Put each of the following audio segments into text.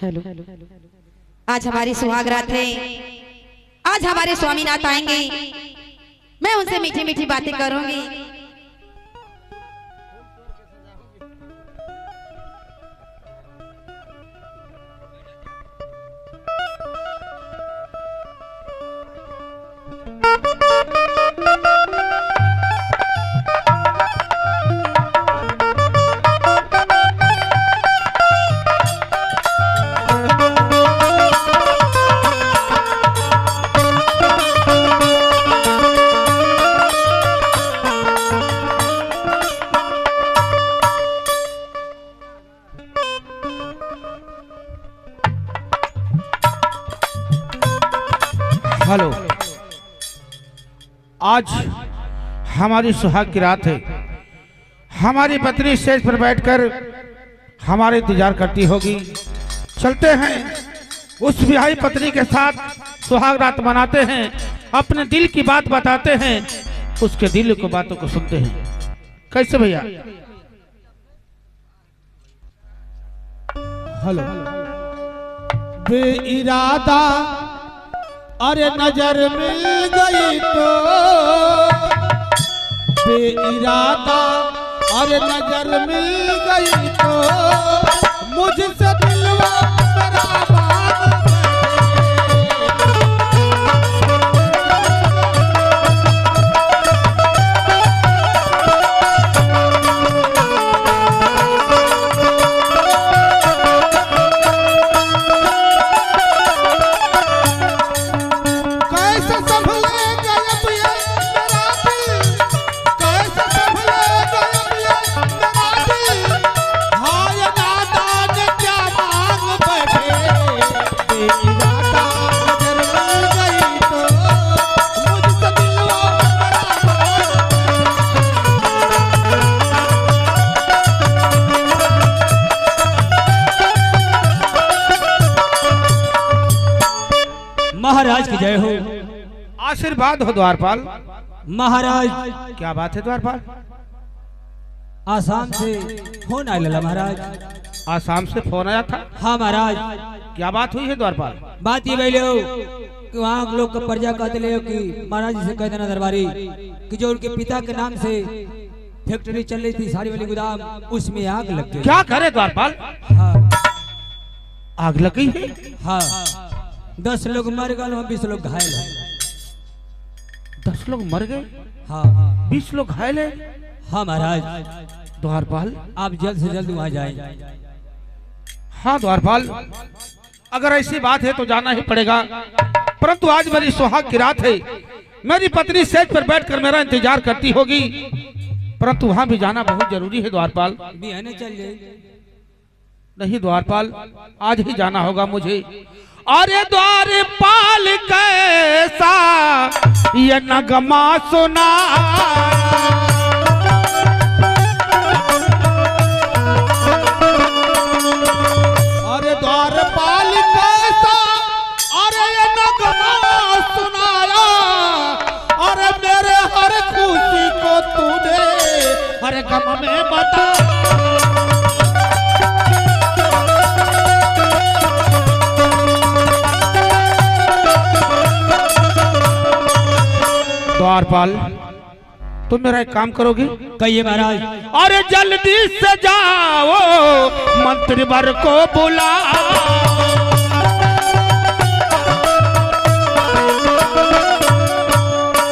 Hello, आज हमारी सुहाग रात है। आज हमारे स्वामीनाथ आएंगे, मैं उनसे मीठी मीठी बातें करूंगी। हेलो, आज हमारी सुहाग की रात है। हमारी पत्नी स्टेज पर बैठकर हमारे इंतजार करती होगी। चलते हैं उस विवाही पत्नी के साथ सुहाग रात मनाते हैं, अपने दिल की बात बताते हैं, उसके दिल की बातों को सुनते हैं। कैसे भैया? हेलो। बेइरादा अरे नजर मिल गई तो, बेइरादा अरे नजर मिल गई तो, मुझसे दिलवा मेरा भाग महाराज की जय हो। आशीर्वाद हो द्वारपाल। महाराज क्या बात है द्वारपाल? आसाम से फोन आया लला महाराज। आसाम से फोन आया था? हाँ महाराज। क्या बात हुई है द्वारपाल? बात ये बोले कि वहाँ लोग का पर्जा कहते ले कि महाराज जी से कह देना दरबारी कि जो उनके पिता के नाम से फैक्ट्री चल रही थी साड़ी वाली गोदाम, उसमें आग लग गई। क्या करे द्वारपाल? हाँ आग लग गई है? हाँ, 10 लोग मर गए, 20 लोग घायल है। 10 लोग मर गए? हाँ। 20 लोग घायल है? हाँ महाराज। द्वारपाल आप जल्द से जल्द वहाँ जाएं। हाँ द्वारपाल, अगर ऐसी बात है तो जाना ही पड़ेगा, परंतु आज मेरी सुहाग की रात है। मेरी पत्नी स्टेज पर बैठकर मेरा इंतजार करती होगी, परंतु वहां भी जाना बहुत जरूरी है द्वारपाल। भी है ना, चल जाए। नहीं द्वारपाल, आज ही जाना होगा मुझे। अरे द्वारपाल कैसा ये नगमा सुना, अरे द्वारपाल कैसा अरे ये नगमा सुनाया, अरे मेरे हर खुशी को तूने हर गम में बता। द्वारपाल, तुम मेरा एक काम करोगे? कहिए महाराज। अरे जल्दी से जाओ मंत्री वर को बुला,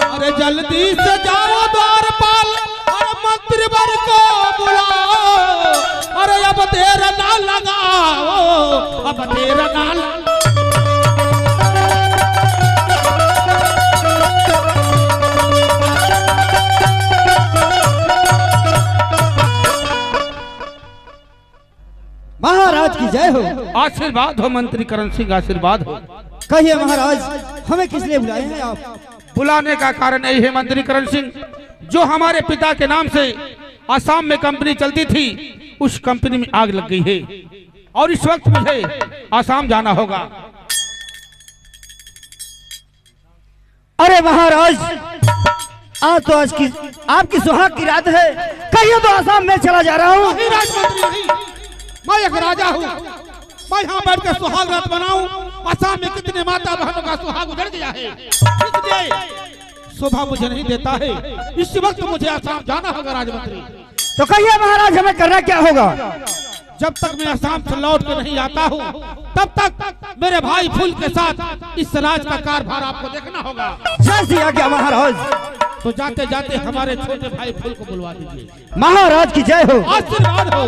अरे जल्दी से जाओ द्वारपाल, अरे मंत्री वर को बुलाओ, अरे अब देर ना लगाओ, अब देर ना लगाओ। महाराज की जय हो। आशीर्वाद हो मंत्री करण सिंह, आशीर्वाद हो। कहिए महाराज, हमें किस लिए बुलाए हैं आप? बुलाने का कारण यही है मंत्री करण सिंह, जो हमारे पिता के नाम से आसाम में कंपनी चलती थी, उस कंपनी में आग लग गई है और इस वक्त मुझे आसाम जाना होगा। अरे महाराज, आज तो आपकी सुहाग की रात है, कहिए तो आसाम में चला जा रहा हूँ। राजमंत्री नहीं, मैं एक राजा हूँ, मैं यहाँ बैठ कर सुहाग रात बनाऊं। असम में कितने माता बहनों का सुहाग उजड़ गया है, इसलिए शोभा मुझे नहीं देता है। इस वक्त मुझे असम जाना होगा राजमंत्री। तो कहिए महाराज हमें करना क्या होगा? जब तक मैं असम से लौट कर नहीं आता हूँ तब तक मेरे भाई फूल के साथ इस राज का कारभार आपको देखना होगा। जय श्री आज्ञा महाराज। तो जाते जाते हमारे छोटे भाई फूल को बुलवा दीजिए। महाराज की जय हो। आशीर्वाद हो।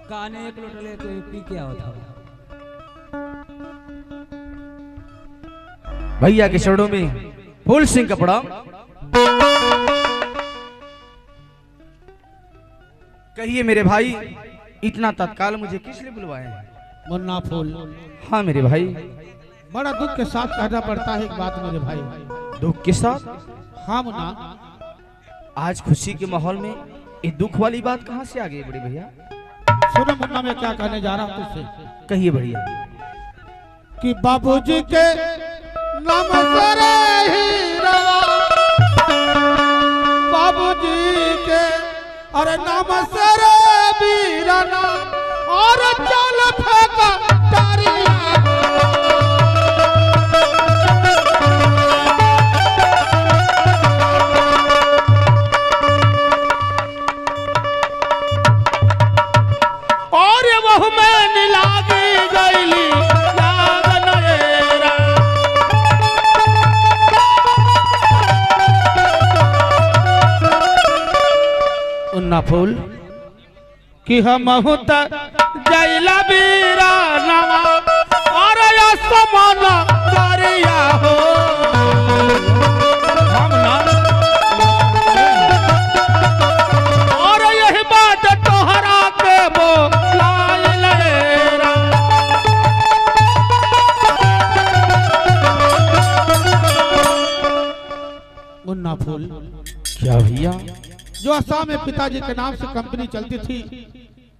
काने एक लोटले तो पी के आओ था। भैया के चरणों में फूल सिंह का प्रणाम। कहिए मेरे भाई, इतना तत्काल मुझे किस लिए बुलवाए हैं? मुन्ना फूल, हाँ मेरे भाई। बड़ा दुख के साथ कहना पड़ता है एक बात मेरे भाई। दुख के साथ? हाँ मुन्ना, आज खुशी के माहौल में ये दुख वाली बात कहाँ से आ गई बड़े भैया? सुनो मुन्ना, मैं क्या कहने जा रहा हूँ तुझसे। कहिए भैया। कि बाबूजी के नाम से रे हीरवा, बाबूजी के अरे नाम से रे वीरना, और चल फेंका तारिया। और वह में लागी गईली लागन एरा। उन्ना फूल कि हम जैला बीरा नवा, और समाना करिया हो। और यही बात तोहरा के बोलाइल रा। मुन्ना फूल, क्या भैया? जो असम में पिताजी के नाम से कंपनी चलती थी,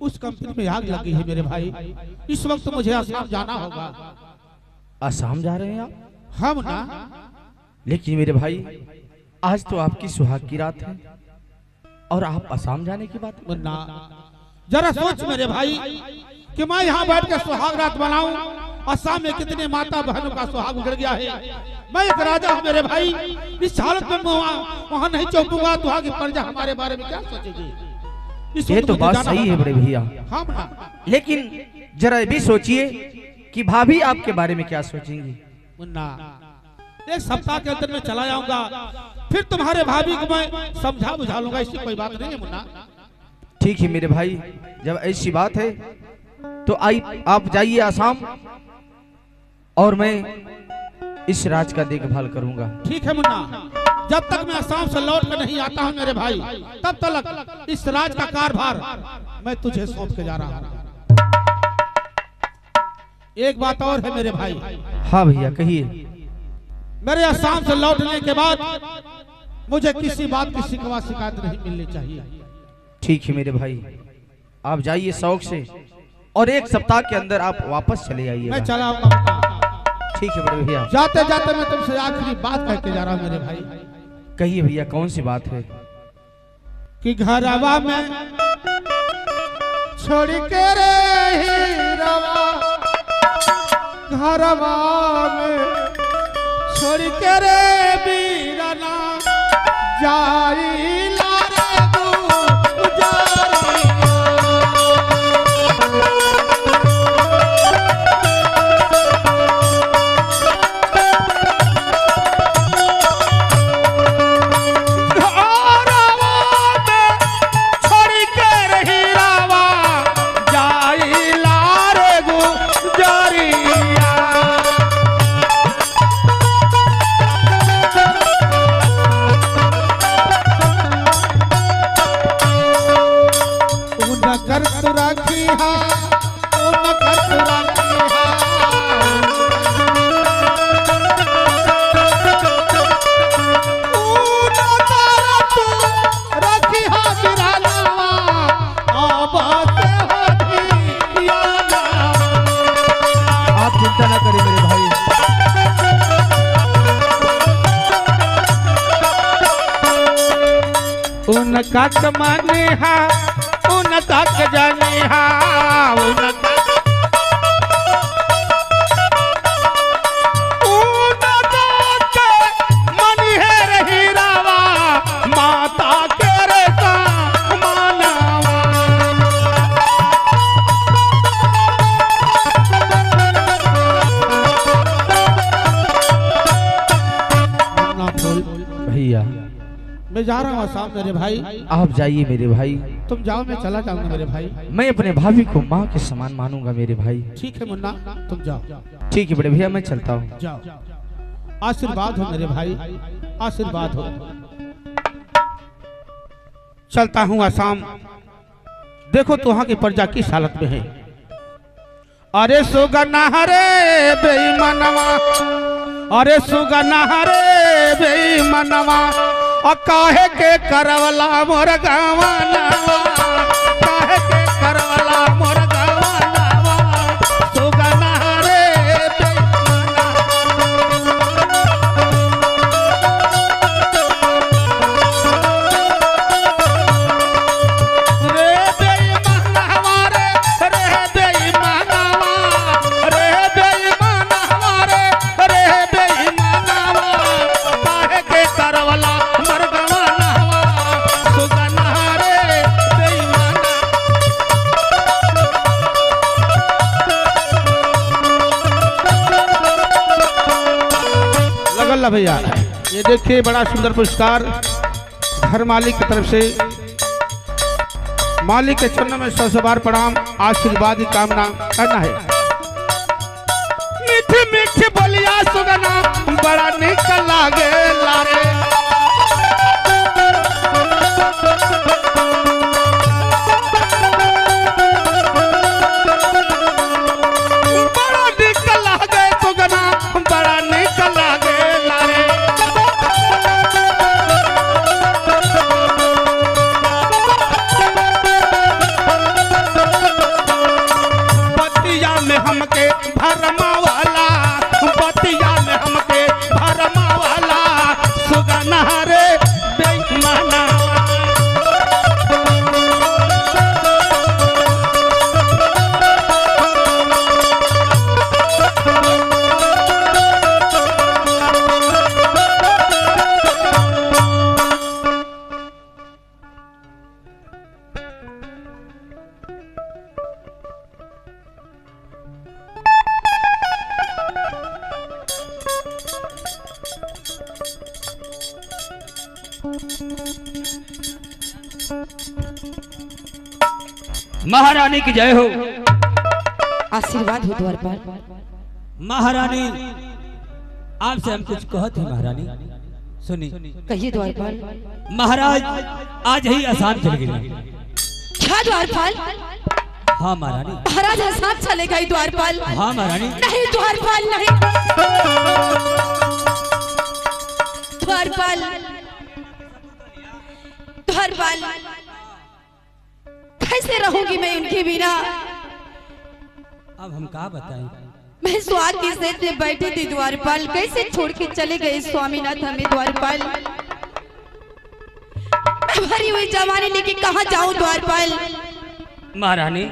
उस कंपनी में आग लगी है मेरे भाई। इस वक्त मुझे असम जाना होगा। असम जा रहे हैं आप? हम ना, लेकिन मेरे भाई आज तो आपकी सुहाग की रात है और आप असम जाने की बात। मुन्ना जरा सोच मेरे भाई कि मैं यहाँ बैठ के सुहाग रात बनाऊं। असम में कितने माता बहनों का सुहाग उजड़ गया है। मैं एक राजा हूँ मेरे भाई, इस हालत में वहाँ नहीं चौंकूंगा तो आगे प्रजा हमारे बारे में क्या सोचेगी। ये तो बात सही है बड़े भैया, हाँ मुन्ना। लेकिन जरा ये भी सोचिए कि भाभी आपके बारे में क्या सोचेंगी। मुन्ना, एक सप्ताह के अंदर में चला जाऊंगा, फिर तुम्हारे भाभी को मैं समझा बुझा लूंगा, इसकी कोई बात नहीं है मुन्ना। ठीक है मेरे भाई, जब ऐसी बात है तो आप जाइए आसाम और मैं इस राज का देखभाल करूंगा। ठीक है मुन्ना, जब तक मैं असम से लौट कर नहीं आता हूँ मेरे भाई, तब तक इस राज का कारभार मैं तुझे सौंप के जा रहा हूँ। एक बात और है मेरे भाई। हाँ भैया कहिए। मेरे असम से लौटने के बाद मुझे किसी बात की शिकवा शिकायत नहीं मिलनी चाहिए। ठीक है मेरे भाई, आप जाइए शौक से और एक सप्ताह के अंदर आप वापस चले आइए। मैं चला आऊंगा। ठीक है बड़े भैया। जाते जाते मैं तुमसे आखिरी बात कह के जा रहा हूँ मेरे भाई। कहिए भैया, कौन सी बात है? कि घरवा में छोड़ के रे हीरवा, घरवा में छोड़ के रे वीरना, जाई लारे गुजारिया। उनका कमाने हा उनका जाने हा उनका मैं जा रहा हूँ आसाम मेरे भाई। आप जाइए मेरे भाई। तुम जाओ, मैं चला जाऊंगा मेरे भाई। मैं अपने भाभी को माँ के समान मानूंगा मेरे भाई। ठीक है मुन्ना, तुम जाओ। ठीक है बड़े भैया, मैं चलता हूँ। जाओ, आशीर्वाद हो मेरे भाई, आशीर्वाद हो। चलता हूँ आसाम। देखो तो वहां की प्रजा किस हालत में है। अरे सुगना हरे बेईमानवा, अरे सुगना हरे बेईमानवा, और काहे के करवला मोर गवानवा, काहे के करवला मोर गवानवा, सुगना हरे बेईमानवा। रे बेईमानवा रे, रे बेईमानवा, रे बेईमानवा रे, रे बेईमानवा, काहे के करवला भैया। ये देखिए बड़ा सुंदर पुरस्कार घर मालिक की तरफ से। मालिक के चरणों में 100 बार प्रणाम, आशीर्वाद की कामना करना है। मीठी मीठी बोलिया सुगना बड़ा निक लागे लारे, बड़ा निक लागे सुगना, बड़ा निक लागे हमके भरमा वाला, बतिया में हमके भरमा वाला, सुगना रे बेईमाना। महारानी की जय हो। आशीर्वाद हो द्वारपाल। महारानी आपसे हम कुछ कहते हैं महारानी, सुनी। कहिए द्वारपाल। महाराज आज ही आसाम चल गए। क्या द्वारपाल? हाँ महारानी। महाराज आसाम चले गए द्वारपाल? हाँ महारानी। नहीं द्वारपाल नहीं, द्वारपाल द्वारपाल कैसे रहूंगी मैं उनके बिना? अब हम क्या बताएं? मैं स्वाद की सेज में बैठी थी द्वारपाल, कैसे छोड़ के चले गए स्वामीनाथ हमें द्वारपाल। मैं भरी हुई जवानी लेके कहाँ जाऊं द्वारपाल? महारानी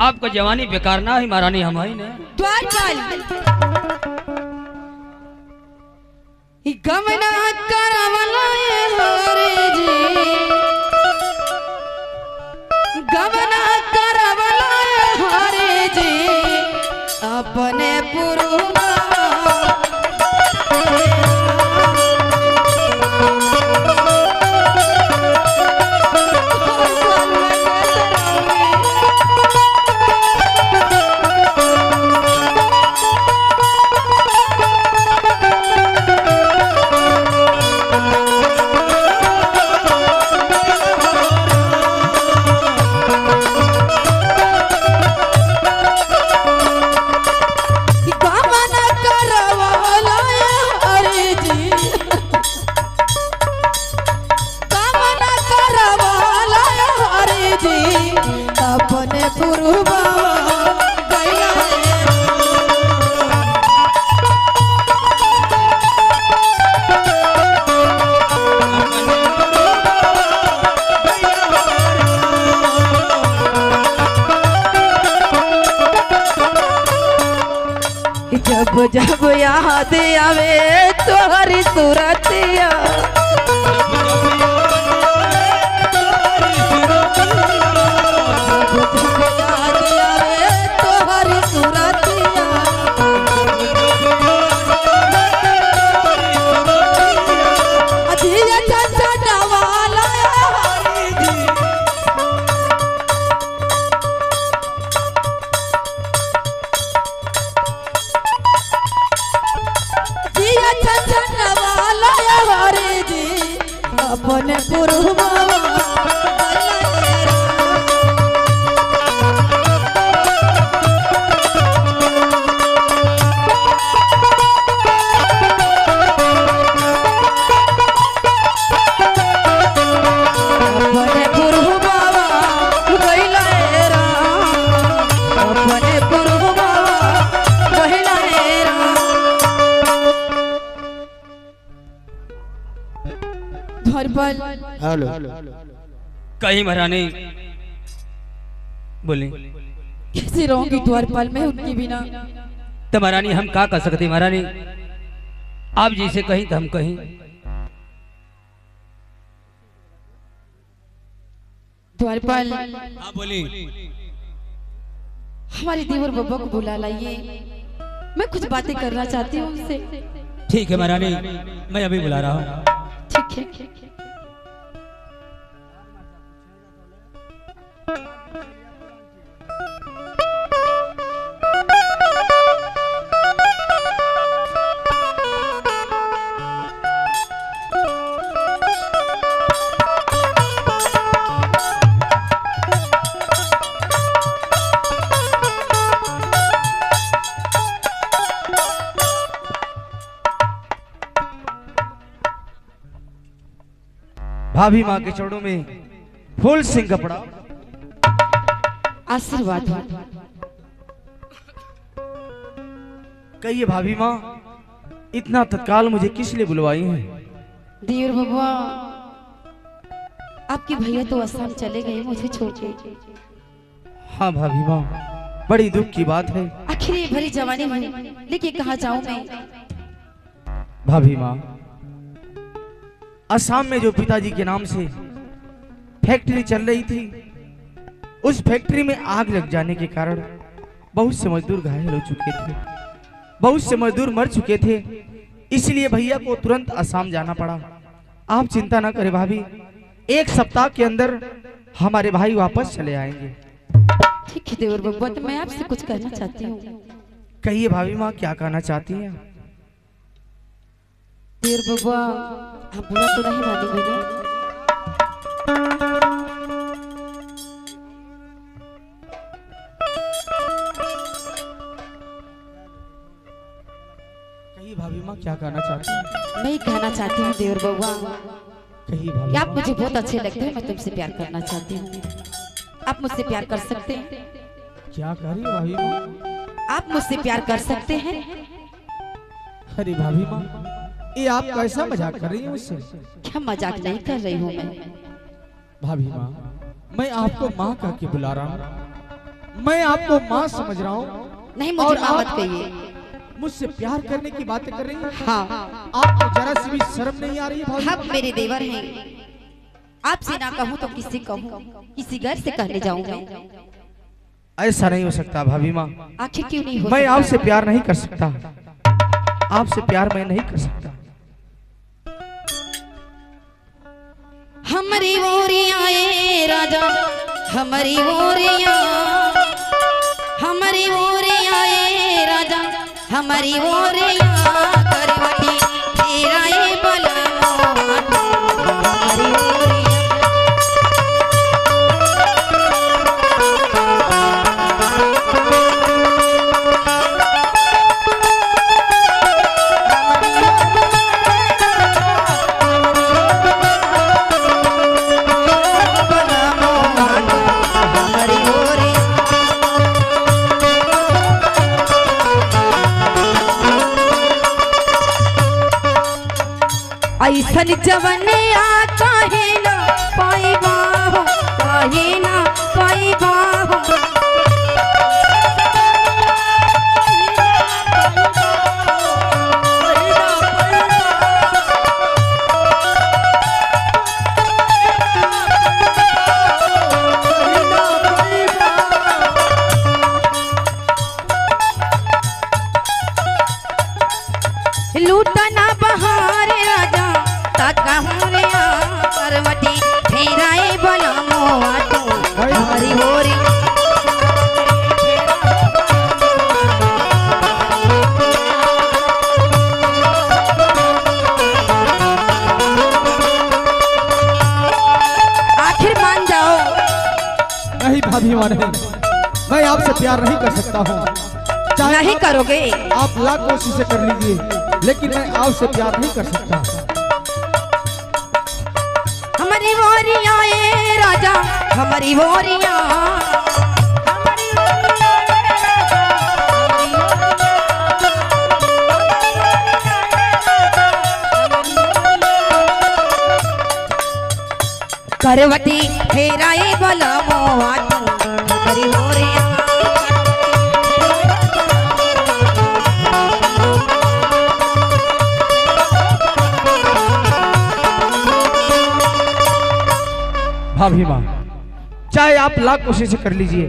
आपको जवानी बेकार ना है महारानी, हमारी ने द्वारपाल गमना करवला हरे जी, गमना करवला हरे जी, अपने पुरुना याद आवे तोहरी सूरतिया याद आवे तोहरी सूरतिया अधीया चाचा डवाला हरी जी जिया चाचा डवाला हरी जी अपने पुरवा हेलो कहीं महारानी बोली कैसे रहूंगी द्वारपाल में उनके बिना। तो महारानी हम क्या कर सकते महारानी, आप जैसे कहीं तो हम कहीं। द्वारपाल हाँ बोली। हमारे देवर बब्बा को बुला लाइए, मैं कुछ बातें करना चाहती हूँ उनसे। ठीक है महारानी, मैं अभी बुला रहा हूँ। ठीक है। भाभी माँ के चरणों में फूल सिंह कपड़ा आशीर्वाद। कहिए भाभी माँ, इतना तत्काल मुझे किस लिए बुलवाई है? देवर बब्बा, आपके भैया तो असम चले गए मुझे छोड़ के। हाँ भाभी माँ, बड़ी दुख की बात है। आखिर ये भरी जवानी में लेके कहाँ जाऊं मैं? भाभी माँ, असम में जो पिताजी के नाम से फैक्ट्री चल रही थी, उस फैक्ट्री में आग लग जाने के कारण बहुत से मजदूर घायल हो चुके थे, बहुत से मजदूर मर चुके थे। इसलिए भैया को तुरंत असम जाना पड़ा। आप चिंता ना करें भाभी, 1 सप्ताह के अंदर हमारे भाई वापस चले आएंगे। ठीक है देवर बब्बा, तो मैं आपसे कुछ कहना चाहती हूँ। कहिए भाभी माँ, क्या कहना चाहती हैं? देवर बब्बा, आप बुरा तो नहीं मानेंगे ना? कहिए भाभी माँ, क्या कहना चाहती हैं? मैं ही कहना चाहती हूँ देवर बब्बा, कहिए भाभी कि आप माँ। मुझे बहुत अच्छे लगते हैं, मैं तुमसे प्यार करना चाहती हूँ। आप मुझसे प्यार कर सकते हैं? क्या कह रही हो भाभी माँ? आप मुझसे प्यार कर सकते हैं? अरे भाभी माँ, ये आप कैसा मजाक कर रही हैं मुझसे? क्या मजाक नहीं कर रही हूँ मैं। भाभी माँ, मैं आपको माँ कह के बुला रहा हूँ, मैं आपको माँ समझ रहा हूँ। नहीं, मुझे और माँ मत आप कहिए। मुझसे प्यार करने की बातें कर रही हैं? हाँ, आपको जरा सी भी शर्म नहीं आ रही है भाभी? आप मेरे देवर हैं। आपसे ना कहूँ तो किसी कहूँ, किसी घर से कहने जाऊँ मैं? ऐसा नहीं हो सकता भाभी माँ, आखिर क्यों नहीं हो मैं सकता? आपसे प्यार नहीं कर सकता, आपसे प्यार मैं नहीं कर सकता। हमारी ओरिया ए राजा, हमारी ओरिया, हमारी ओरिया ए राजा, हमारी ओरिया करवटी तेरा ए बलवा, हमारी ओरिया। ऐसन जवने आ काहे ना पाइबा हो, काहे ना पाइबा हो। बहार राजा ताकहूं रे करवटी फेराए बलमोआ तू हमारी होरी आखिर मान जाओ। नहीं भाभी माने, मैं आपसे प्यार नहीं कर सकता हूँ। नहीं करोगे? आप लाख कोशिशें कर लीजिए, लेकिन मैं आपसे प्यार नहीं कर सकता। हमारी वोरिया ए राजा हमारी वोरिया करवटी फेराए बलमोआ तू हमारी वोरिया। भाभी माँ, चाहे आप लाख कोशिशें कर लीजिए,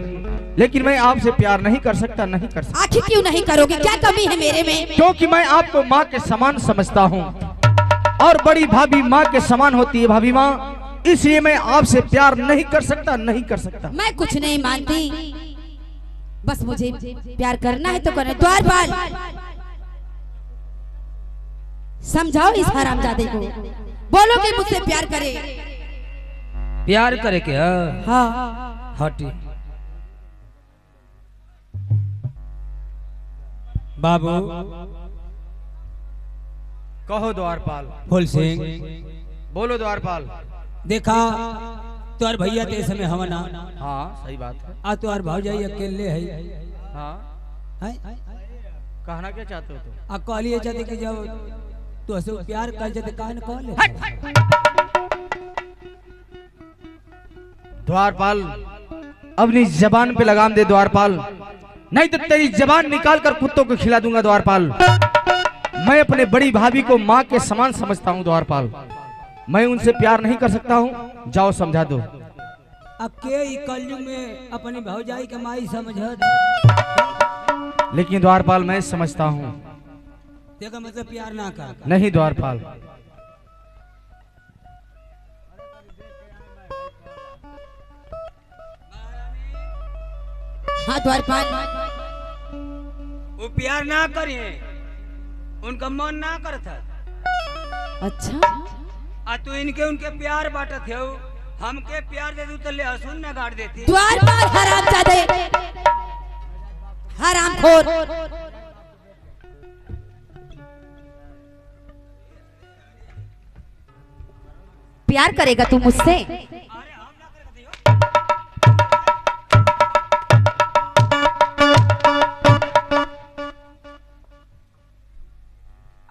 लेकिन मैं आपसे प्यार नहीं कर सकता, नहीं कर सकता। आखिर क्यों नहीं करोगे? क्या कमी है मेरे में? क्योंकि मैं आपको माँ के समान समझता हूँ और बड़ी भाभी माँ के समान होती है भाभी माँ, इसलिए मैं आपसे प्यार नहीं कर सकता, नहीं कर सकता। मैं कुछ नहीं मानती, बस मुझे प्यार करना है तो करना। द्वारपाल समझाओ इस हरामजादे को, बोलो कि मुझसे प्यार करे। प्यार करे क्या? हाँ हटी बाबू। कहो द्वारपाल। फूल सिंह, बोलो द्वारपाल। देखा तुहार भैया ते समय हवना, हाँ सही बात है। आ तुहार भाऊजाई अकेले है। हाँ हैं? कहना क्या चाहते हो तुम? आ कहलिए चाहते कि जब तू ऐसे प्यार कर जाते काहे न कहले। द्वारपाल अपनी जबान पे लगाम दे द्वारपाल, नहीं तो तेरी जबान निकाल कर कुत्तों को खिला दूंगा द्वारपाल। मैं अपने बड़ी भाभी को माँ के समान समझता हूँ द्वारपाल, मैं उनसे प्यार नहीं कर सकता हूँ। जाओ समझा दो। अब के ई कलयुग में अपनी भौजाई के माई समझत, लेकिन द्वारपाल मैं समझता हूँ। देखा मतलब प्यार ना कर। नहीं द्वारपाल, हाँ द्वारपाल, वो प्यार ना करिए, उनका मन ना करता। अच्छा आ तू इनके उनके प्यार बांटत है, हमके प्यार दे दू तो ले हसून ना गाड़ देती। द्वारपाल हरामजादे, हरामखोर। प्यार करेगा तू मुझसे?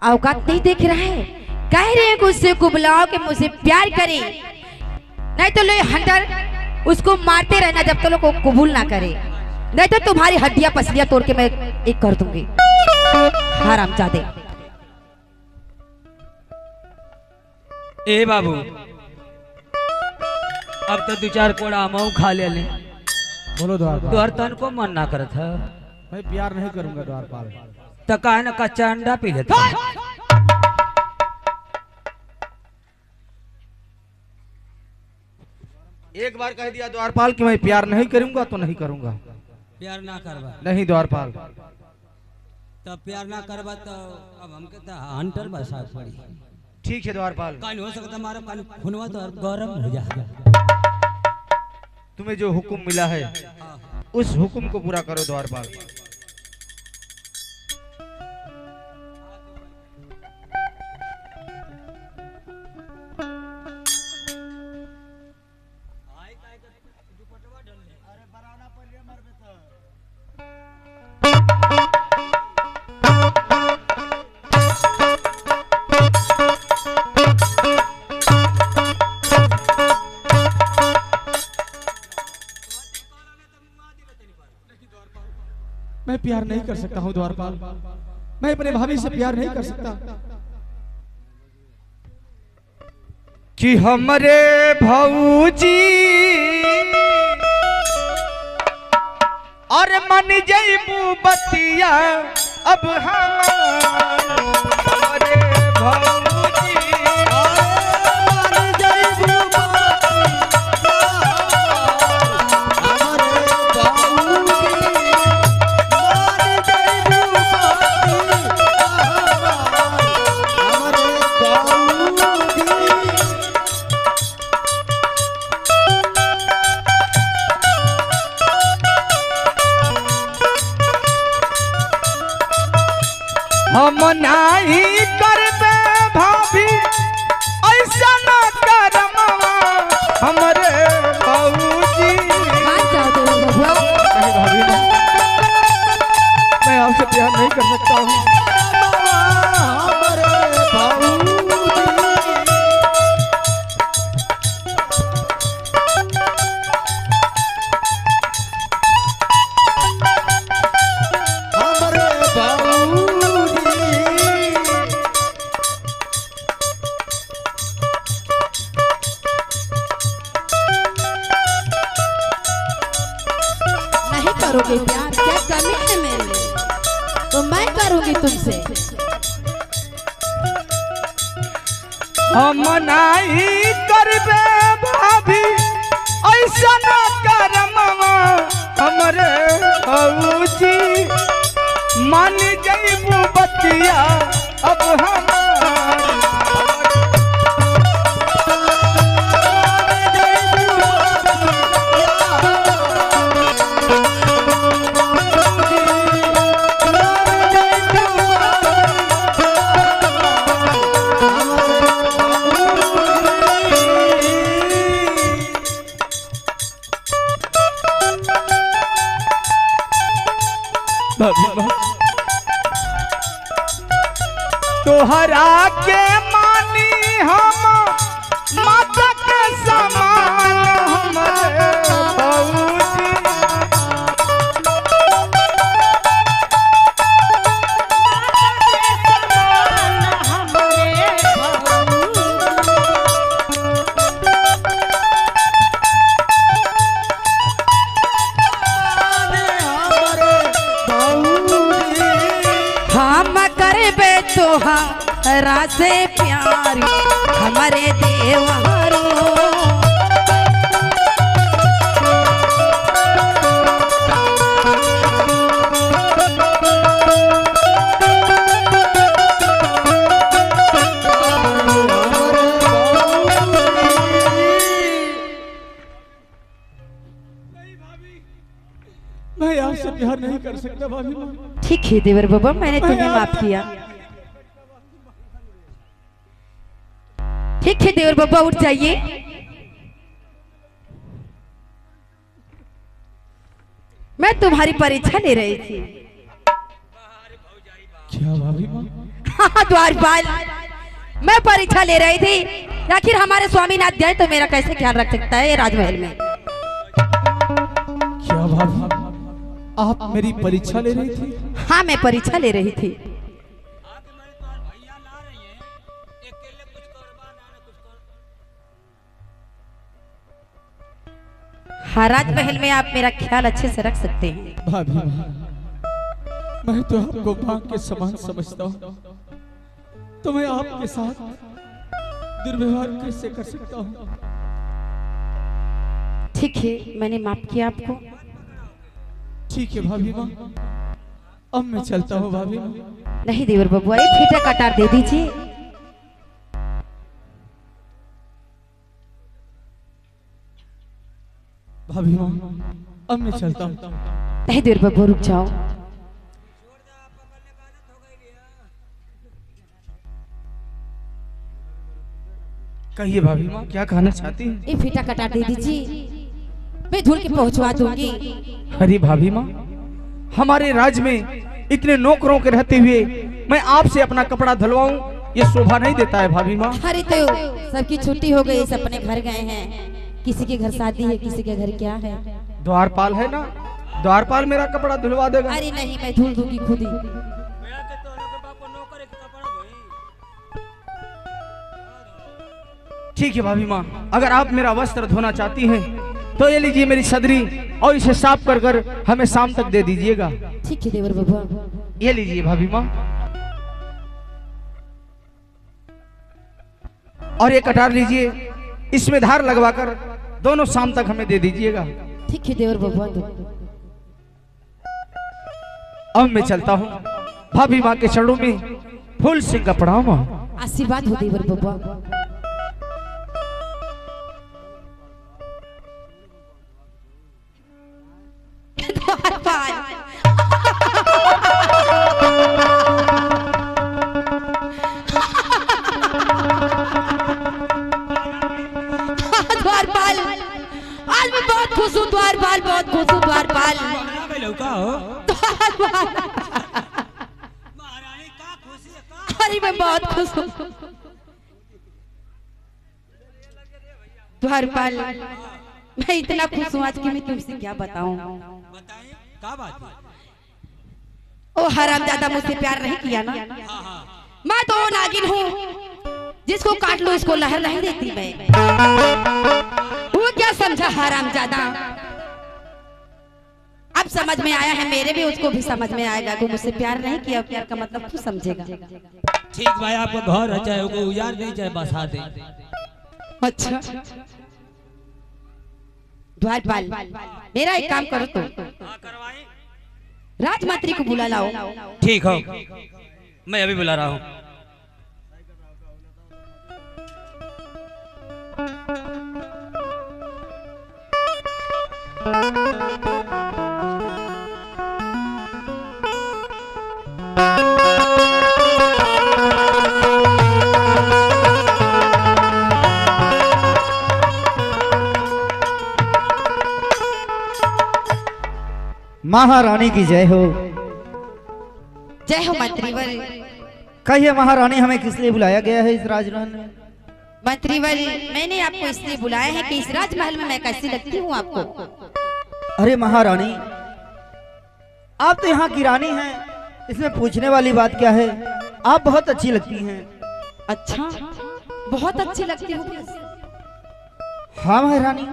औकात नहीं देख रहा है? कह रहे हैं कि उससे को बुलाओ कि मुझे प्यार करे, नहीं तो लो हंटर उसको मारते रहना जब तक वो कबूल ना करे, नहीं तो तुम्हारी हड्डियां पसलियां तोड़ के मैं एक कर दूंगी। हरामजादे। ए बाबू, अब तो दो चार कोड़ा मऊ खा ले। बोलो द्वारपाल। तोहर तन को मन ना करत है मैं प्यार नहीं करूंगा द्वारपाल। तो काहे ना कच्चा अंडा पी लेता। एक बार कह दिया द्वारपाल कि मैं प्यार नहीं करूंगा तो नहीं करूंगा। प्यार ना करवा नहीं द्वारपाल, तब प्यार ना करवा तो अब हमके तो हंटर बसा पड़ी। ठीक है द्वारपाल, कान हो सकता हमारा कान खुनवा तो गरम हो जाएगा। तुम्हें जो हुक्म मिला है उस हुक्म को पूरा करो द्वारपाल। मैं प्यार नहीं कर सकता हूँ द्वारपाल, मैं अपने भाभी से प्यार नहीं कर सकता। कि हमरे भौजी और मन जईबू बतिया अब हमरे करोगे प्यार? क्या कमी है मेरे में? तो मैं करूंगी तुमसे। हम नहीं करबे भाभी ऐसा न करमवा हमरे भौजी, मान जइबू बतिया अब तोहरा के मानी हम माता के समान हमरे भौजी, तोहरा से प्यार हमारे देवरो। मैं आपसे प्यार नहीं कर सकता भाभी। ठीक है देवर बाबा, मैंने तुम्हें माफ किया। ठीक है देवर बाबा, उठ जाइए। मैं तुम्हारी परीक्षा ले रही थी। क्या भाभी? हाँ द्वारपाल, मैं परीक्षा ले रही थी आखिर हमारे स्वामीनाथ जाए तो मेरा कैसे ख्याल रख सकता है राजमहल में। क्या भाभी, आप मेरी परीक्षा ले रही थी? हाँ मैं परीक्षा ले रही थी। हाँ राजमहल में आप मेरा ख्याल अच्छे से रख सकते हैं। भाभी मैं तो आपको मां के समान समझता हूँ, तो मैं आपके साथ दुर्व्यवहार कैसे कर सकता हूँ? ठीक है, मैंने माफ किया आपको। ठीक है भाभी माँ, अब मैं चलता हूँ भाभी माँ। नहीं देवर बबुआ, एक फीटा कटार दे दीजिए। भाभी माँ, अब मैं चलता हूँ। नहीं देवर बबुआ, रुक जाओ। कहिए भाभी माँ, क्या कहना चाहती हैं? एक फीटा कटार दे दीजिए, मैं धूल के पहुंचवा दूंगी। अरे भाभी माँ, हमारे राज्य में इतने नौकरों के रहते हुए मैं आपसे अपना कपड़ा धुलवाऊं, ये शोभा नहीं देता है भाभी माँ। अरे तो सबकी छुट्टी हो गई, सब अपने घर गए हैं। किसी के घर शादी है, किसी के घर क्या है। द्वारपाल है ना, द्वारपाल मेरा कपड़ा धुलवा देगा। अरे नहीं, मैं धुल दूंगी खुद ही। ठीक है भाभी माँ, अगर आप मेरा वस्त्र धोना चाहती हैं तो ये लीजिए मेरी सदरी, और इसे साफ कर कर हमें शाम तक दे दीजिएगा। ठीक है देवर बबुआ, ये लीजिए भाभी माँ, और ये कटार लीजिए, इसमें धार लगवाकर दोनों शाम तक हमें दे दीजिएगा। ठीक है देवर बबुआ। अब मैं चलता हूँ, भाभी माँ के चरणों में फूल सिंह का प्रणाम। आशीर्वाद हो देवर बबुआ। द्वारपाल, आज मैं बहुत खुश हूँ। द्वारपाल, बहुत खुश हूँ। द्वारपाल, अरे मैं बहुत खुश हूँ। द्वारपाल, मैं इतना खुश हूँ आज कि मैं तुमसे क्या बताऊं। क्या बात है? ओ हरामजादा मुझसे प्यार नहीं किया ना। मैं तो वो नागिन हूँ जिसको काट लो उसको लहर नहीं देती मैं। वो क्या समझा हरामजादा, अब समझ में आया है, मेरे भी उसको भी समझ में आएगा कि मुझसे प्यार नहीं किया, प्यार का मतलब तू समझेगा। ठीक भाई, आपका घर है, चाहे वो उजाड़ नहीं चाहे बसा दे। अच्छा द्वारपाल, मेरा एक काम करो तो राजमात्री को बुला लाओ। ठीक हो, मैं अभी बुला रहा हूँ। महारानी की जय हो। जय हो मंत्रीवर। कहिए महारानी, हमें किस लिए बुलाया गया है इस राजमहल में? मंत्रीवर, मैंने आपको इसलिए बुलाया है कि इस राजमहल में मैं कैसी लगती हूँ आपको। अरे महारानी, आप तो यहाँ की रानी हैं, इसमें पूछने वाली बात क्या है? आप बहुत अच्छी लगती हैं। अच्छा, बहुत अच्छी लगती हूँ। हाँ महारानी।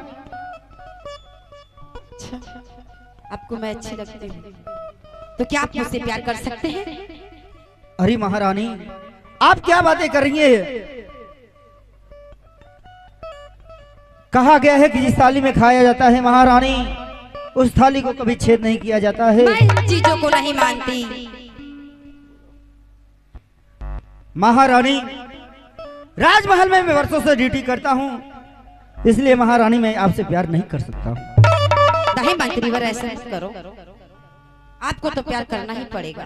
अच्छा, आपको मैं अच्छी लगती हूँ तो क्या आप मुझसे प्यार कर सकते हैं? अरे महारानी, आप क्या बातें कर रही हैं? कहा गया है कि जिस थाली में खाया जाता है महारानी, उस थाली को कभी छेद नहीं किया जाता है। मैं इन चीजों को नहीं मानती। महारानी, राजमहल में मैं वर्षों से ड्यूटी करता हूँ, इसलिए महारानी मैं आपसे प्यार नहीं कर सकता हूँ। नहीं मंत्रीवर, ऐसा मत करो, आपको तो प्यार करना ही पड़ेगा।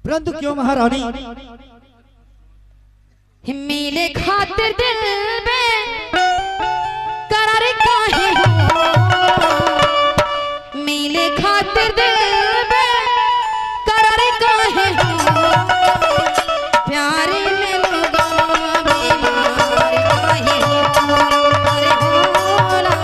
परंतु क्यों महारानी? मिले खातिर दिल में करार काहे हो, मिले खातिर दिल में करार काहे हो, प्यारे में लोगा बीमार काहे हो, अरे होला।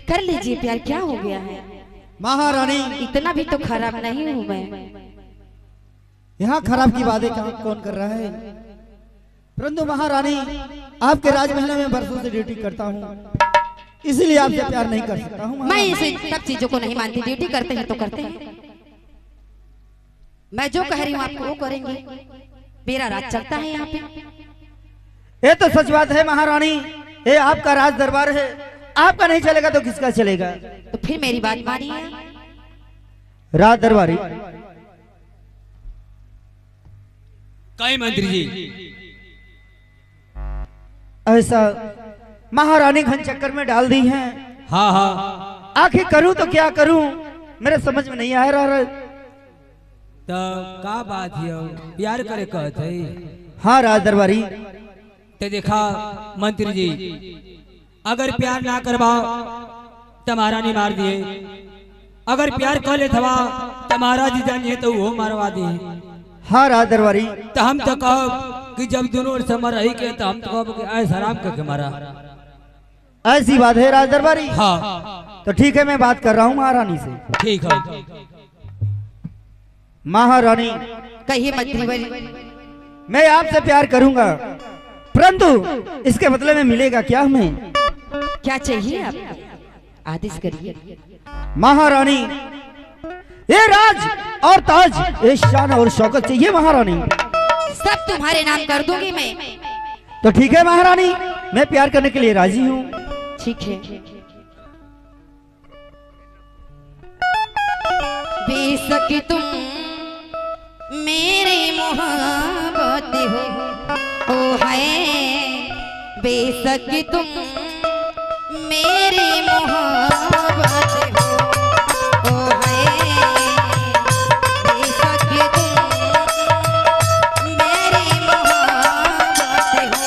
कर लीजिए प्यार, क्या हो गया है? महारानी, इतना भी तो खराब नहीं हूँ मैं। यहाँ खराब की बातें कौन कर रहा है? परंतु महारानी, आपके राजमहल में बरसों से ड्यूटी करता हूँ, इसलिए आपसे प्यार नहीं कर सकता हूँ। मैं इसे सब चीजों को नहीं मानती। ड्यूटी करते हैं तो करते हैं, मैं जो कह रही हूँ आपको वो करेंगे। मेरा राज चलता है यहाँ पे। ये तो सच बात है महारानी, ये आपका राज दरबार है, आपका नहीं चलेगा तो किसका चलेगा? तो फिर मेरी बात मानिए। राज दरबारी। कई मंत्री जी, ऐसा महारानी घन चक्कर में डाल दी है। हाँ हाँ, आखिर करूं तो क्या करूं, मेरे समझ में नहीं आ रहा। तो का बात है, प्यार करे कहते? हाँ राज दरबारी। ते देखा मंत्री जी, अगर प्यार ना करवा तो महारानी मार दिए, अगर प्यार कर ले थवा तो महाराज जी जानिए तो वो मारवा दिए। हाँ राज दरबारी। तो हम तो कहो कि जब दोनों ओर से मर रही के तो हम तो कहो कि ऐसा आराम करके मारा। ऐसी बात है राज दरबारी। हाँ, तो ठीक है, मैं बात कर रहा हूँ महारानी से। ठीक है। महारानी, कहिए मंत्री, मैं आपसे प्यार करूंगा, परंतु इसके बदले में मिलेगा क्या हमें? क्या चाहिए आपको? आदेश करिए। महारानी, ये राज और ताज, ये शान और शौकत चाहिए महारानी। सब तुम्हारे नाम कर दूंगी मैं। तो ठीक है महारानी, मैं प्यार करने के लिए राजी हूँ। ठीक है। बेशक तुम मेरी मोहब्बत हो, ओ है बेशक तुम मेरी मोहब्बत हो, ओ है बेशक तुम मेरी मोहब्बत हो।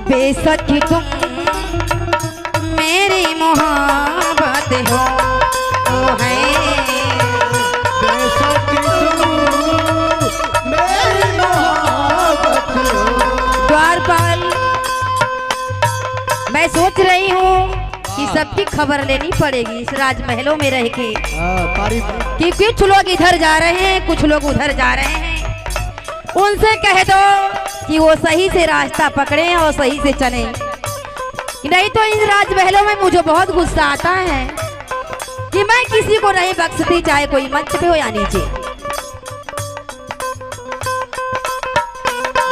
बेशक तुम मेरी मोहब्बत हो, ओ है बेशक तुम मेरी मोहब्बत हो। द्वारपाल, मैं सोच रही हूँ कि सबकी खबर लेनी पड़ेगी इस राजमहलों में रह के, कि कुछ लोग इधर जा रहे हैं, कुछ लोग उधर जा रहे हैं। उनसे कह दो कि वो सही से रास्ता पकड़े और सही से चले, नहीं तो इन राजमहलों में मुझे बहुत गुस्सा आता है कि मैं किसी को नहीं बख्शती, चाहे कोई मंच पे हो या नीचे।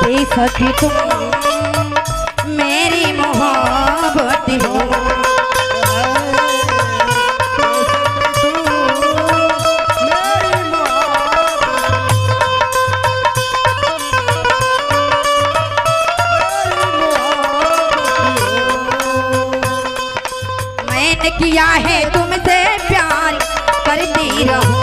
बेशक तुम मेरी मोहब्बत हो, किया है तुमसे प्यार करती रहो,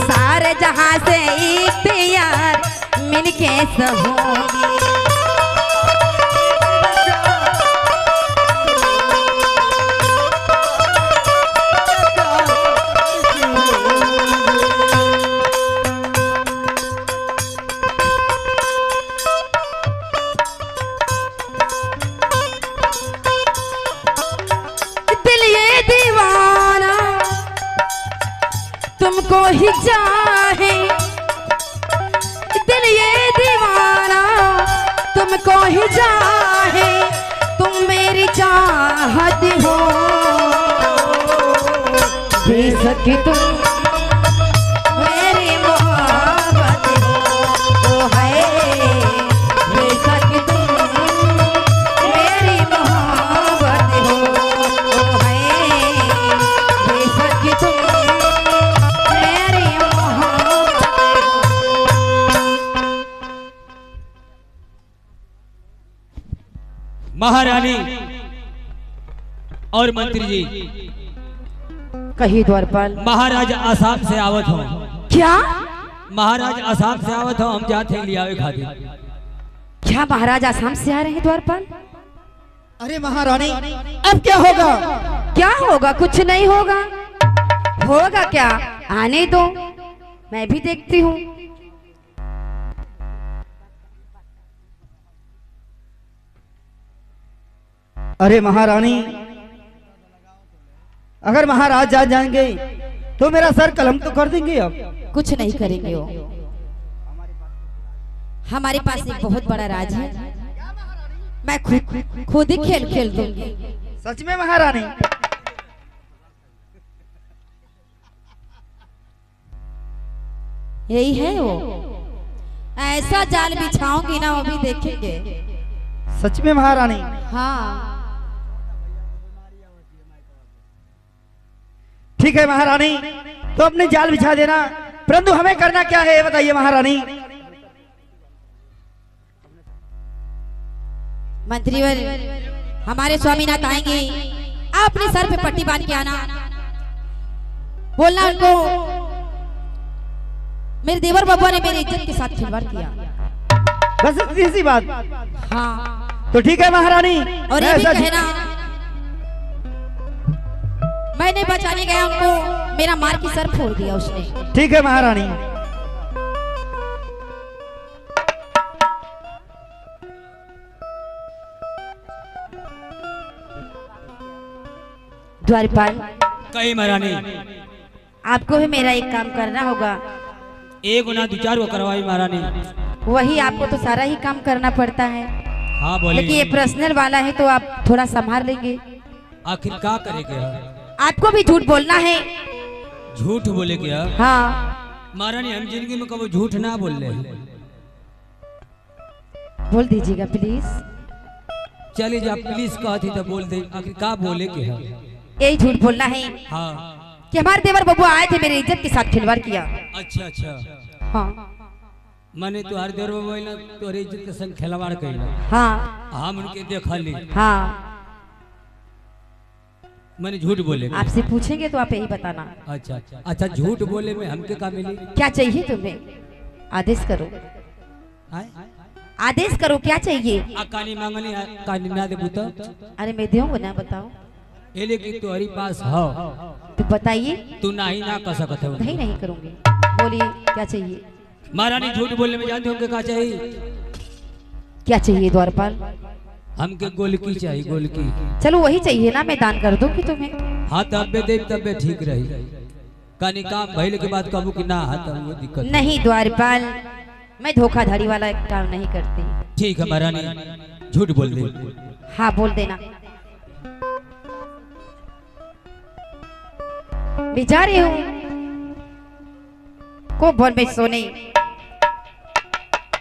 सारे जहां से इख्तियार मिलके सहोगी। तुमको ही चाहे दिल, ये दीवाना तुमको ही चाहे, तुम मेरी चाहत हो। बेशक तुम मेरी मोहब्बत हो, ओ है बेशक तुम मेरी मोहब्बत हो, ओ है बेशक तुम महारानी और मंत्री जी। कही द्वारपाल। महाराज आसाम से आवत हो। क्या? महाराज आसाम से आवत हो, हम जाते हैं लियावे खातिर। क्या महाराज आसाम से आ रहे हैं द्वारपाल? अरे महारानी, अब क्या होगा? क्या होगा? कुछ नहीं होगा। होगा क्या? आने दो, मैं भी देखती हूँ। अरे महारानी, अगर महाराज जा जाएंगे तो मेरा सर कलम तो कर देंगे। अब कुछ नहीं करेंगे वो। हमारे पास एक बहुत बड़ा राज है, मैं खुद ही खेल खेल दूंगी। सच में महारानी? यही है वो। ऐसा जाल बिछाऊंगी ना, वो भी देखेंगे। सच में महारानी? हाँ। ठीक है महारानी, तो अपने जाल बिछा देना, परंतु हमें करना क्या है ये बताइए महारानी। मंत्रीवर, हमारे स्वामीनाथ आएंगे, आप अपने सर पे पट्टी बांध के आना, बोलना उनको मेरे देवर बबुआ ने मेरी इज्जत के साथ खिलवाड़ किया। बस इसी बात। हाँ, तो ठीक है महारानी, और ये भी कहना मैं नहीं बचाने गया उनको, मेरा मार के सर फोड़ दिया उसने। ठीक है महारानी। द्वारपाल, कही महारानी, आपको भी मेरा एक काम करना होगा। एक गुना दो चार को करवाई महारानी। वही आपको तो सारा ही काम करना पड़ता है, हाँ बोले। लेकिन ये पर्सनल वाला है तो आप थोड़ा संभाल लेंगे। आखिर क्या करेंगे? आपको भी झूठ बोलना है। झूठ बोले क्या? हाँ, महारानी हम जिंदगी में कभी झूठ ना बोल रहे। बोल दीजिएगा प्लीज। चलिए जा प्लीज कहती तो बोल दे, आखिर क्या बोले क्या? यही झूठ बोलना है हाँ। कि हमारे देवर बबुआ आए थे, मेरी इज्जत के साथ खिलवाड़ किया। अच्छा अच्छा, हाँ मैंने तुहार देवर बोल तोहरी इज्जत के संग खिलवाड़ कैला। हाँ हम उनके देखा ली, हाँ, मैंने झूठ बोले। आपसे पूछेंगे तो आप यही बताना। अच्छा अच्छा अच्छा, झूठ बोले में हमके का मिली? क्या चाहिए तुम्हें? आदेश करो, आदेश करो, क्या चाहिए? कानी मांगनी कानी ना दे बुता। अरे मैं दूंगा ना, बताओ। ये लेकिन तुम्हारी पास हो तो बताइए। तू नहीं ना कर सकते हो। नहीं नहीं करूंगी, बोलिए क्या चाहिए? महारानी झूठ बोलने में जानते होंगे क्या चाहिए? क्या चाहिए द्वारपाल? हमके गोलकी चाहिए, गोलकी। चलो वही चाहिए ना, मैं दान कर दूंगी तुम्हें। हाँ तब्बे दे तब्बे ठीक रही। कानी काम भइल के बाद कबू की ना हाथ वो दिक्कत नहीं द्वारपाल, मैं धोखाधड़ी वाला काम नहीं करती। ठीक है महारानी, झूठ बोल दे। हाँ बोल देना। बेचारे हूँ को भर में सोने,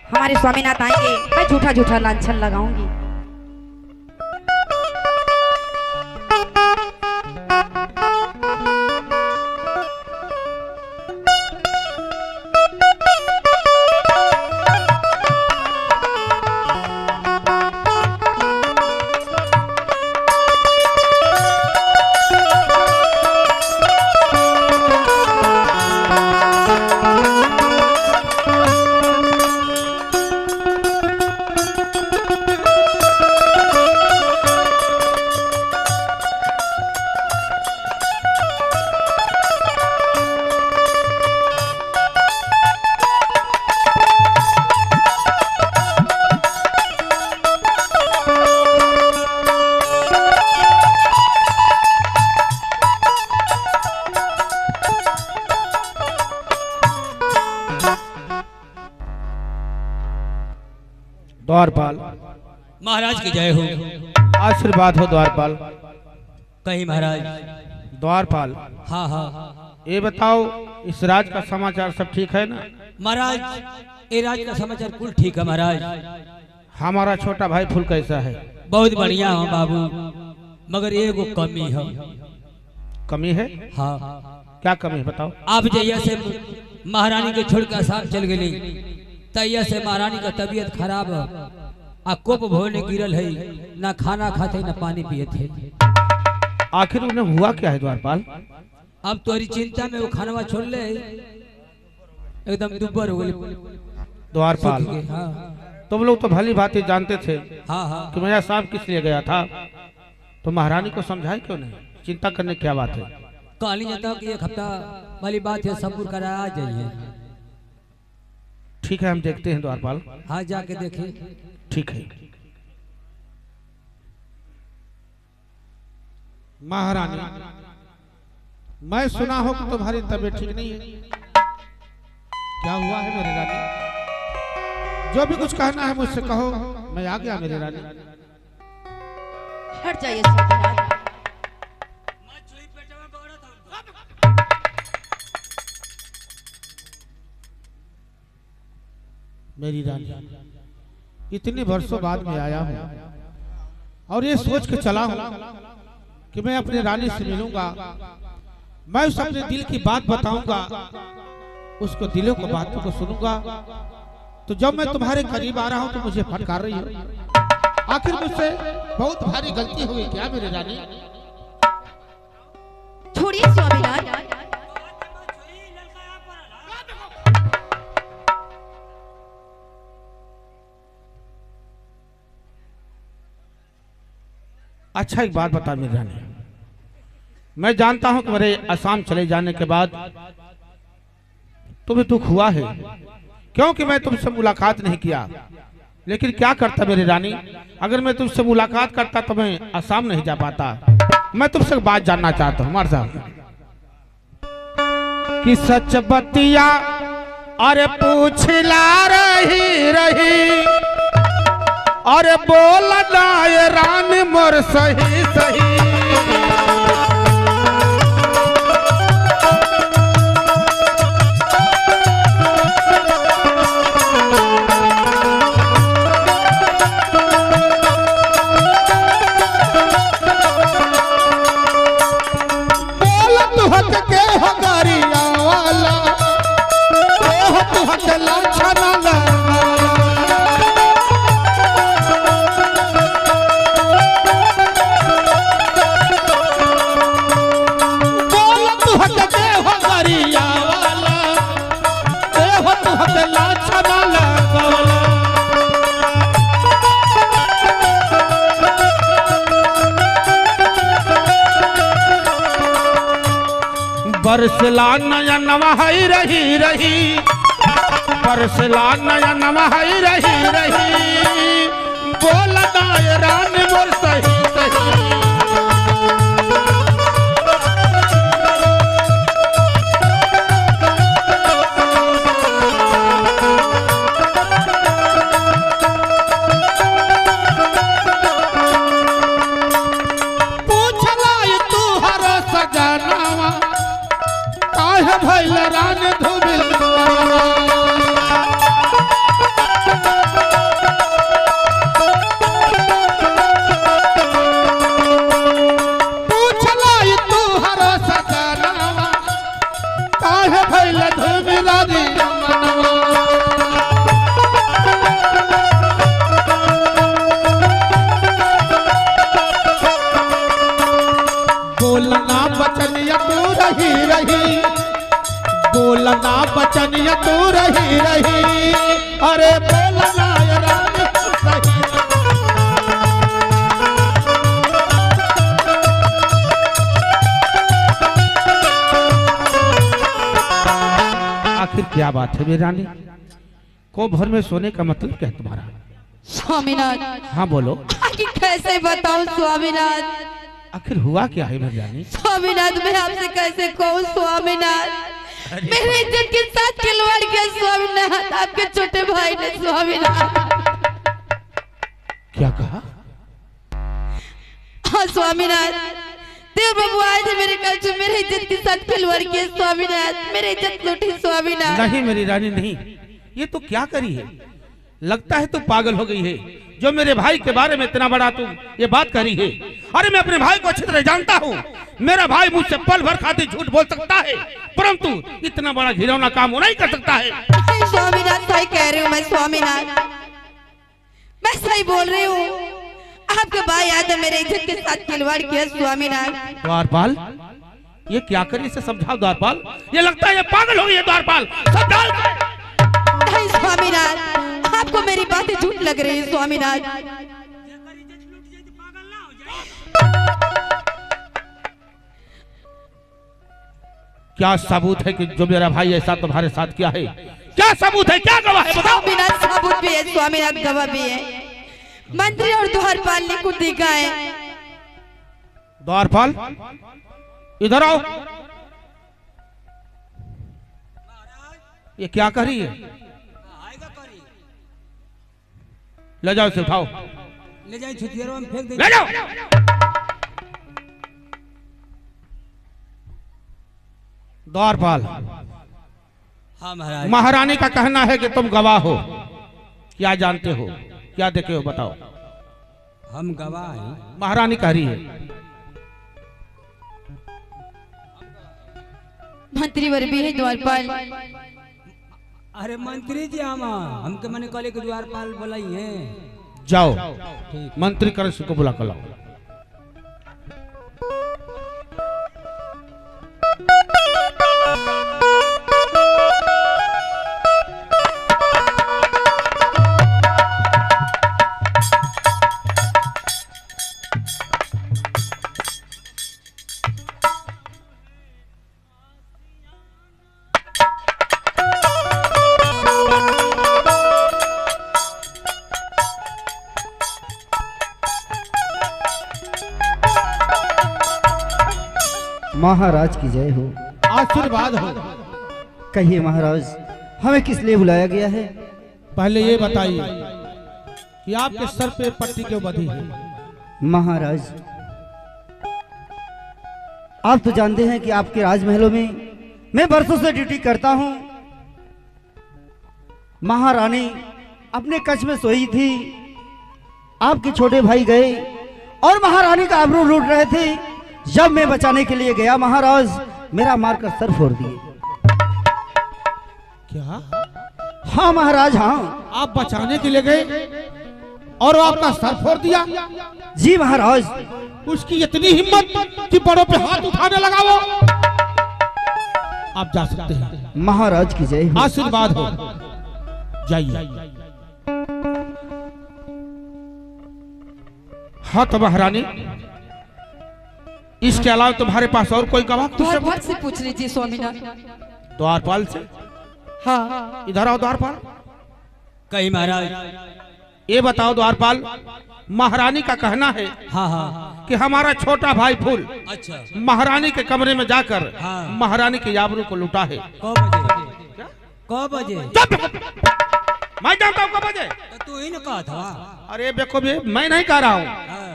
हमारे स्वामीनाथ आएंगे, मैं झूठा झूठा लांछन लगाऊंगी। द्वारपाल, महाराज की जय हो। आशीर्वाद हो द्वारपाल। कहीं महाराज। द्वारपाल, हाँ हाँ, ये बताओ इस राज का समाचार सब ठीक है ना? महाराज ये राज का समाचार कुल ठीक है महाराज। हमारा छोटा भाई फूल कैसा है? बहुत बढ़िया हो बाबू, मगर एगो कमी है। कमी है? हाँ, क्या कमी है बताओ। आप जैया से महारानी के छोड़ के साथ चल गई, तैया से महारानी का तबीयत खराब है, आ कोप भोने गिरल है, ना खाना खाते ना पानी पिए थे। आखिर उन्हें हुआ क्या है द्वारपाल? अब तोरी चिंता में वो खानवा छोड़ ले, एकदम दुब्बर हो गई। द्वारपाल, हाँ तुम लोग तो भली भांति जानते थे हाँ हाँ, कि मैं सांप किस लिए गया था, तो महारानी को समझाए क्यों नहीं? चिंता करने क्या बात है? कहानी जाता कि एक हफ्ता वाली बात है, सबूर करा आ जाइए। ठीक है, हम देखते हैं द्वारपाल। हाँ जाके देखे। ठीक है। महारानी, मैं सुना हो कि तुम्हारी तबीयत ठीक नहीं है। क्या हुआ है मेरी रानी? जो भी कुछ कहना है मुझसे कहो, मैं आ गया मेरी रानी। हट जाइए स्वामीनाथ। मेरी रानी, इतने वर्षों बाद में आया हूँ और ये सोच के चला हूँ कि मैं अपनी रानी से मिलूंगा, मैं उस अपने दिल की बात बताऊंगा, उसको दिलों की बातों को सुनूंगा। तो जब मैं तुम्हारे करीब आ रहा हूं तो मुझे फटकार रही हो। आखिर मुझसे बहुत भारी गलती हुई क्या मेरी रानी? छोड़िए स्वामीनाथ, अच्छा एक बात बता मेरी रानी, मैं जानता हूं कि मेरे असम चले जाने के बाद तुम्हें दुख हुआ है, क्योंकि मैं तुमसे मुलाकात नहीं किया। लेकिन क्या करता मेरी रानी, अगर मैं तुमसे मुलाकात करता तो मैं असम नहीं जा पाता। मैं तुमसे एक बात जानना चाहता हूँ हमारे साहब कि सच बतिया अरे पूछला रही रही, अरे बोल दाए रानी मोर सही सही। बरसला नयन नवाई रही रही, बरसला नयन नवाई रही रही, बोल दाए रानी मोर सही सही। भैल रान धुबिल पूछला तू हर सजनावा, काहे भैल धुबिल रे मनवा। बोलना बचनिया तू रही रही, बोलना बचनिया तू रही रही, अरे बोलना रानी सही। आखिर क्या बात है मेरी रानी, को भर में सोने का मतलब क्या है तुम्हारा? स्वामीनाथ। हाँ बोलो। आखिर कैसे बताऊं स्वामीनाथ, आखिर हुआ क्या है मेरी रानी? स्वामीनाथ मैं आपसे कैसे कहूँ स्वामीनाथ, मेरे इज्जत के साथ खिलवाड़ किया स्वामीनाथ, आपके छोटे भाई ने स्वामीनाथ। क्या कहा? हाँ स्वामीनाथ, देव बाबू आए थे मेरे कल से, मेरे इज्जत के साथ खिलवाड़ किया स्वामीनाथ, मेरे इज्जत लूटी स्वामीनाथ। नहीं मेरी रानी नहीं, ये तो क्या करी है? लगता है तू पागल हो गई है, जो मेरे भाई के बारे में इतना बड़ा तू ये बात करी है। अरे मैं अपने भाई को अच्छी तरह जानता हूँ, मेरा भाई मुझसे पल भर खातिर झूठ बोल सकता है, परंतु इतना बड़ा घिनौना काम वो नहीं कर सकता है। स्वामीनाथ सही कह रही हूँ मैं स्वामीनाथ, मैं सही बोल रही हूँ। आपके भाई आए थे मेरे इज्जत के साथ खिलवाड़ किया स्वामीनाथ। द्वारपाल ये क्या करी, इसे समझाओ द्वारपाल। ये लगता है ये पागल हो गई है द्वारपाल, समझाओ। नहीं स्वामीनाथ, आपको मेरी बातें झूठ लग रही है स्वामीनाथ। क्या सबूत है कि जो मेरा भाई ऐसा तुम्हारे साथ किया है? क्या सबूत है, क्या गवाह है बताओ। स्वामीनाथ सबूत भी है स्वामीनाथ, गवाह भी है, मंत्री और द्वारपाल ने खुद देखा है। द्वारपाल इधर आओ, ये क्या कर रही है? ले जाओ इसे, उठाओ ले जाए छुतियारों में फेंक दे। ले जाओ। द्वारपाल हाँ महाराज। महारानी का कहना है कि तुम गवाह हो, क्या जानते हो, क्या देखे हो बताओ। हम गवाह हैं। महारानी कह रही है। मंत्री वर भी है द्वारपाल। अरे मंत्री जी हमके मने कॉलेज के द्वारपाल बोलाई है। जाओ ठीक। मंत्री कर को बुला कर लाओ। महाराज की जय हो। आशीर्वाद हो। कहिए महाराज, हमें किस लिए बुलाया गया है? पहले ये बताइए कि आपके सर पे पट्टी क्यों बंधी है? महाराज, आप तो जानते हैं कि आपके राजमहलों में मैं बरसों से ड्यूटी करता हूं। महारानी अपने कक्ष में सोई थी, आपके छोटे भाई गए और महारानी का आबरू लूट रहे थे। जब मैं बचाने के लिए गया, महाराज मेरा मारकर सर फोड़ दिए। क्या? हाँ महाराज, हाँ। आप बचाने के लिए गए और वो आपका सर फोड़ दिया? जी महाराज। उसकी इतनी हिम्मत कि बड़ों पे हाथ उठाने लगा वो। आप जा सकते हैं। महाराज की जय हो। आशीर्वाद हो। जाइए। हाँ तो महारानी, इसके अलावा तुम्हारे पास और कोई गवाह? द्वारपाल से पूछ लीजिए स्वामीनाथ। द्वारपाल से? हाँ। इधर आओ द्वारपाल। कहीं महाराज। ये बताओ द्वारपाल, महारानी का कहना है हाँ हाँ कि हमारा छोटा भाई फूल अच्छा महारानी के कमरे में जाकर हाँ। महारानी के आबरू को लूटा है। कब बजे? कब बजे? मैं जानता हूँ कब बजे। तो तू ही न कहा था। अरे देखो भी, मैं नहीं कह रहा हूँ,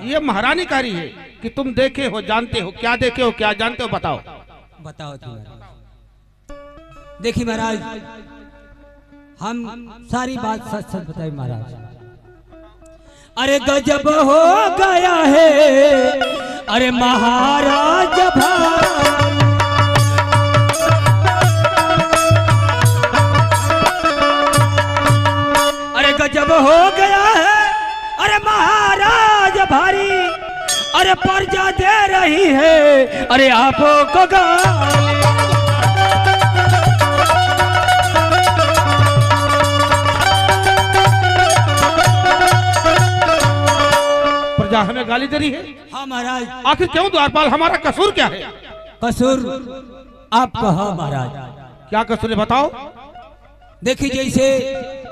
ये महारानी कह रही है कि तुम देखे हो, जानते हो, क्या देखे हो, क्या जानते हो, बताओ। बताओ तुम। देखिए महाराज, हम सारी बात सच सच बताए महाराज। अरे गजब हो गया है, अरे महाराज अरे गजब हो गया है, अरे महाराज भारी, अरे पर्जा दे रही है, अरे आपको गाली। प्रजा हमें गाली दे रही है? हाँ महाराज। आखिर क्यों द्वारपाल, हमारा कसूर क्या है? कसूर आपका है महाराज। क्या कसूर है बताओ। देखिए, जैसे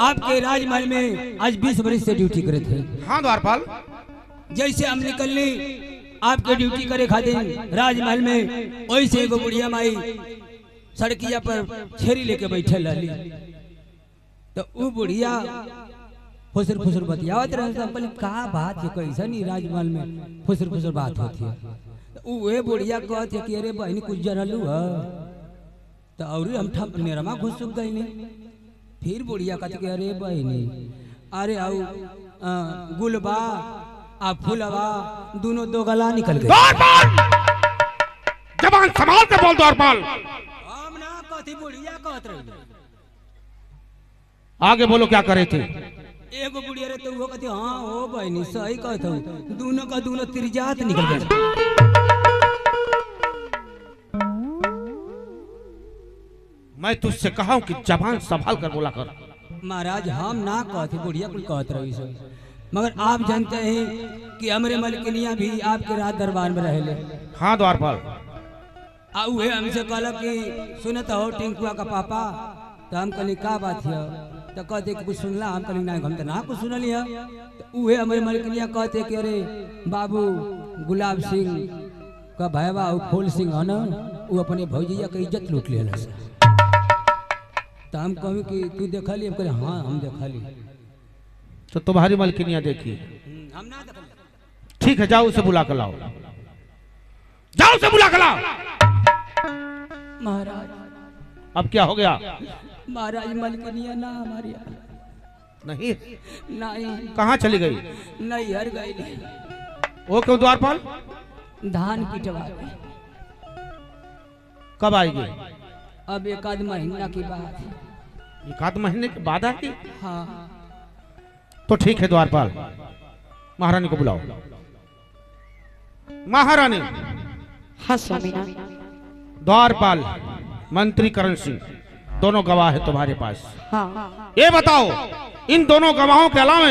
आपके राजमहल में आज 20 वर्ष से ड्यूटी करे थे। हाँ द्वारपाल। जैसे हम निकलने आपके ड्यूटी करे खातिर राजमहल में, वैसे एगो बुढ़िया माई सड़किया पर छेरी लेके बैठे रही। तो वो बुढ़िया फुसर फुसर बतियावत रहे। तो हम का बात है, कैसा नहीं राजमहल में फुसर फुसर बात होती है। तो वे बुढ़िया कहते कि अरे बहनी कुछ जनलू है। तो और हम ठप नेरमा घुस गई नहीं। फिर बुढ़िया कहते कि अरे बहनी, अरे आओ गुलबा आ फूलबा दोनों दो गला निकल गए। जबान संभाल के बोल द्वारपाल। हम ना कहती, बुढ़िया कहत रही। आगे बोलो, क्या करे थे? एगो बुढ़िया रे, तो वो कहती हाँ हो बहनी सही कहत हूँ, दोनों का दोनों त्रिजात निकल गए। मैं तुझसे कहा हूं कि जबान संभाल कर बोला कर। महाराज हम ना कहते, बुढ़िया कुल कहत रही सो। मगर आप जानते हैं कि हमारे मलकिनिया भी आपके राज दरबार में रहले। हाँ द्वारपाल। उहे हमसे कहला कि सुनत हो टिंकुआ का पापा। तो हम कहली का बात है? तो कहते कि कुछ सुनला? हम कहली ना, हम तो ना कुछ सुनली है। तो उहे हमारे मलकिनिया कहते कि अरे बाबू गुलाब सिंह का भैया फूल सिंह है ना, वो अपने भौजिया के इज्जत लूट ले। तो हम कही कि तू देखा ली? हम कहे हाँ हम देखा ली। तो तुम्हारी मलकिनिया देखी? हम ना देखा। ठीक है, जाओ उसे बुला कर लाओ। जाओ उसे बुला कर लाओ। महाराज अब क्या हो गया? महाराज मलकिनिया ना हमारी नहीं? नहीं। कहाँ चली गई? नहीं हर गई। वो क्यों द्वारपाल? धान पिटवा। कब आएगी? अब एक आध महीना की बात है। एक आध महीने के बाद आएगी? हाँ तो ठीक है द्वारपाल, महारानी को बुलाओ। महारानी। हाँ स्वामीनाथ। द्वारपाल, मंत्री करण सिंह, दोनों गवाह है तुम्हारे पास। हाँ ये बताओ, इन दोनों गवाहों के अलावा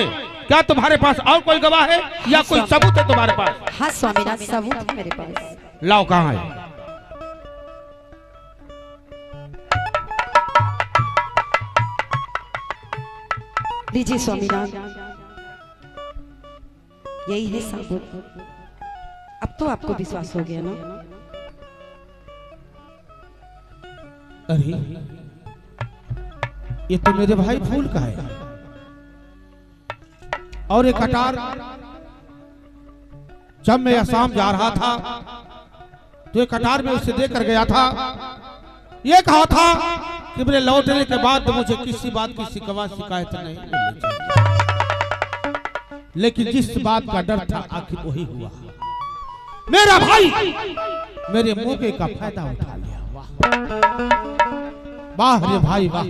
क्या तुम्हारे पास और कोई गवाह है या कोई सबूत है तुम्हारे पास? हाँ स्वामीनाथ, सबूत है मेरे पास। लाओ, कहाँ है? लीजिए स्वामीनाथ, यही है सबूत। अब तो आपको विश्वास हो गया ना? अरे ये तो मेरे भाई फूल का है, और एक कटार जब मैं असम जा रहा था तो एक कटार में उसे देकर गया था। ये कहा था कि मेरे लौटने के बाद मुझे किसी बात की शिकवा शिकायत नहीं मिलनी चाहिए, लेकिन जिस बात का डर था आखिर वही हुआ। मेरा भाई मेरे मौके का फायदा उठा लिया। वाह रे भाई वाह,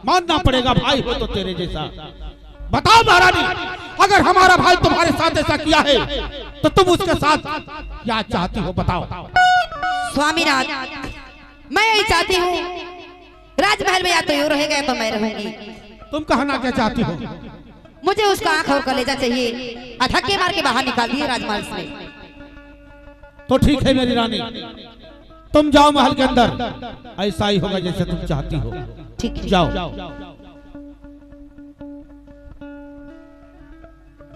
मानना पड़ेगा भाई हो तो तेरे जैसा। बताओ महारानी, अगर हमारा भाई तुम्हारे साथ ऐसा किया है तो तुम उसके साथ क्या चाहती हो, बताओ। स्वामीनाथ, मैं यही चाहती हूँ, राजमहल में या तो यूं रहेगा या तो मैं रहूंगी। तुम कहना क्या चाहती हो? मुझे उसका आंख और कलेजा चाहिए, धक्के मार के बाहर निकाल दिए राजमहल से। तो ठीक है मेरी रानी, तुम जाओ महल के अंदर, ऐसा ही होगा जैसे तुम चाहती हो। ठीक है, जाओ।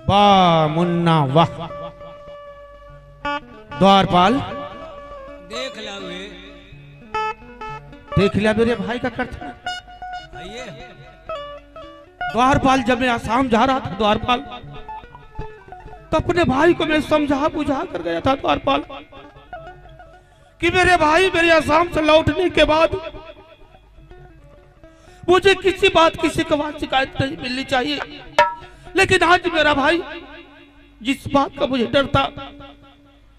वाह मुन्ना वाह। द्वारपाल, देख ला हुए देख लिया मेरे भाई का कर्तव्य। द्वारपाल, जब मैं आसाम जा रहा था द्वारपाल, तो अपने भाई को मैं समझा बुझा कर गया था द्वारपाल कि मेरे भाई मेरे आसाम से लौटने के बाद मुझे किसी बात की शिकायत नहीं मिलनी चाहिए। लेकिन आज मेरा भाई जिस बात का मुझे डर था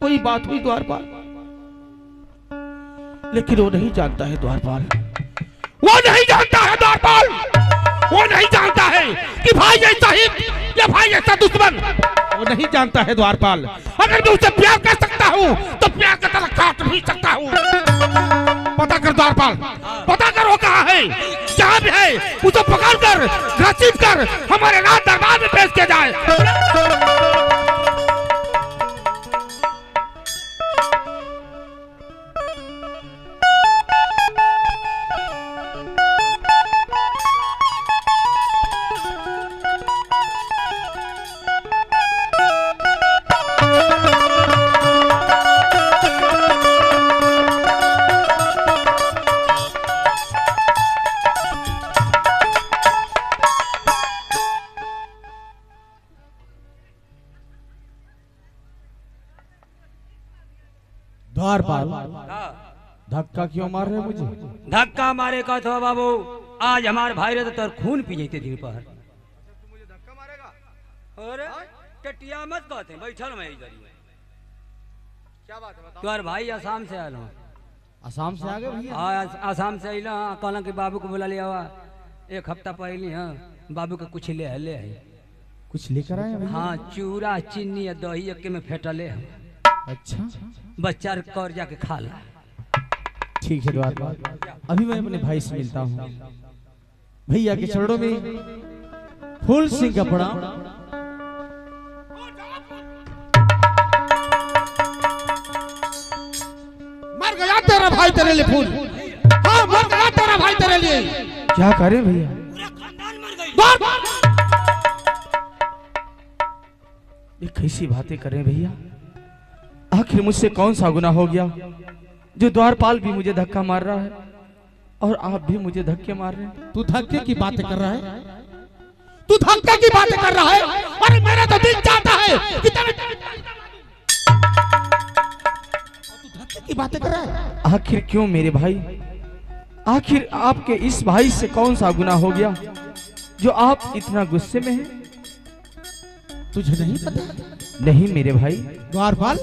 वही बात हुई द्वारपाल। लेकिन वो नहीं जानता है द्वारपाल, वो नहीं जानता है द्वारपाल, वो नहीं जानता है कि भाई ऐसा हित या भाई ऐसा दुश्मन, वो नहीं जानता है द्वारपाल। अगर मैं उसे प्यार कर सकता हूँ तो प्यार का तलक काट भी सकता हूँ। पता कर द्वारपाल, पता कर वो कहाँ है, जहाँ भी है उसे पकड़ कर घसीट कर हमारे राज दरबार में पेश किया जाए। द्वारपाल, धक्का क्यों मार रहे हो मुझे? धक्का मारे का तो बाबू, आज हमारे भाई रे तो खून पी जाते दिन पर। अरे टटिया मत कहते, बैठल मैं इधर। क्या बात है बताओ। तुम्हारे भाई आसाम से आया हूँ। आसाम से आ गए भैया? हाँ आसाम से अला, कहला कि बाबू को बुला लिया हुआ एक हफ्ता पहले। हाँ बाबू के कुछ ले है, कुछ लेकर आए भैया? हाँ चूड़ा चीनी या दही एक में फेटले है। अच्छा, बच्चा कर जाके खा ला। ठीक है द्वारपाल, अभी मैं अपने भाई से मिलता हूँ। भैया के चरणों में फूल सिंह का प्रणाम। मर गया तेरा भाई तेरे लिए फूल। हाँ मर गया तेरा भाई तेरे लिए। क्या करें भैया? ये कैसी बातें करें भैया? आखिर मुझसे कौन सा गुनाह हो गया जो द्वारपाल भी मुझे धक्का मार रहा है और आप भी मुझे धक्के मार रहे हैं? तू धक्के की बातें कर रहा है? तू धक्के की बातें कर रहा है? अरे मेरा तो दिल चाहता है कि तेरे तू धक्के की बातें कर रहा है? आखिर क्यों मेरे भाई? आखिर आपके इस भाई से कौन सा गुनाह हो गया जो आप इतना गुस्से में हैं? तुझे नहीं पता? नहीं मेरे भाई। द्वारपाल,